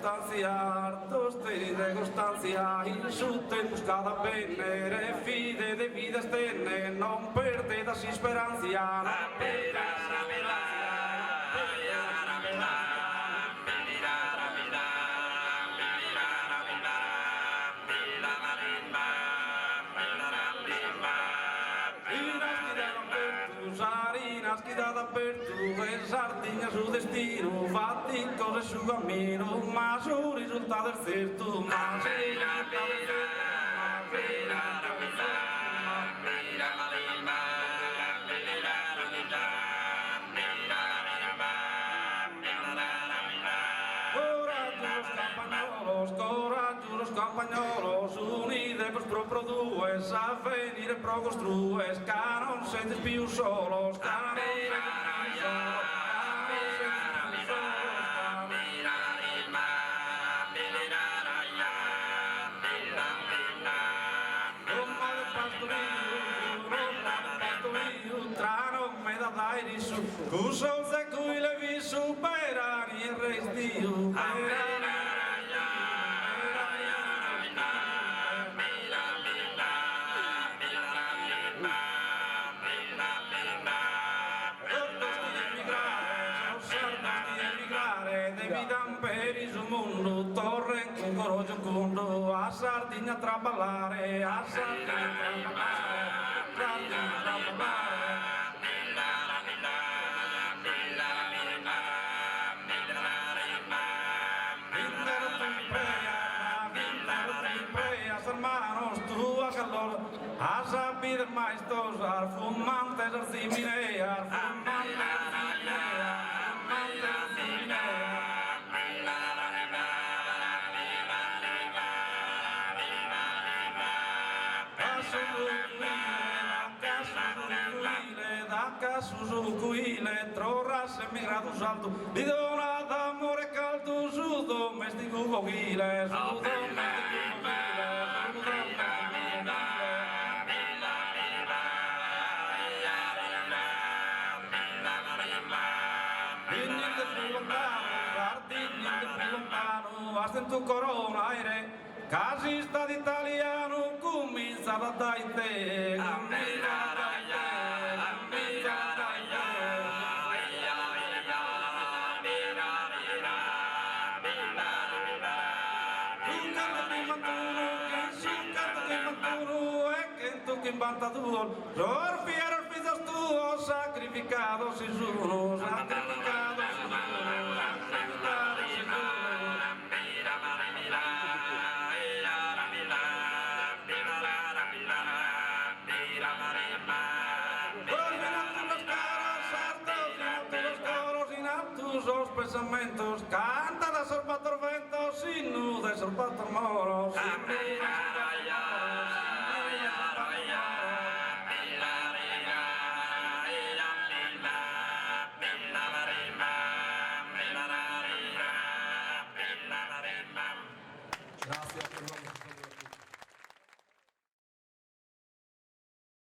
constancia, hartos de constancia, insulte buscada bene, fide de vida estene, non perdedas esperanza. Schidata per tu e sardegna sul destino, fatti cose sul cammino, ma sul risultato è certo, ma coraggiosos campagnolos, unidos pro produes, a venire pro construes, che non siete più solos, che non siete più solos. Cusol se cui le vi superani e restiu. Torre con coro giocondo, a Sardegna traballare, a Sardegna traballare, Sardegna traballare. Hermanos, tú a calor, a saber maestosar, fumantes arciminear, fumantes arciminear, fumantes arciminear. Suzucuile, troras emigrados alto, di dona d'amore caldo, su domestico vocile, su domestico in tu corona aire, casista d'italiano, comincia dai te, comincia dai te, comincia dai te. Un canto di maturo, e che tu che invanta tuo, sorfiero fidos tuo, sacrificado si sono, sacrificado si sono, sacrificado si sono. Los pensamientos, canta de sorbator ventos, sin nudes sorbator moros.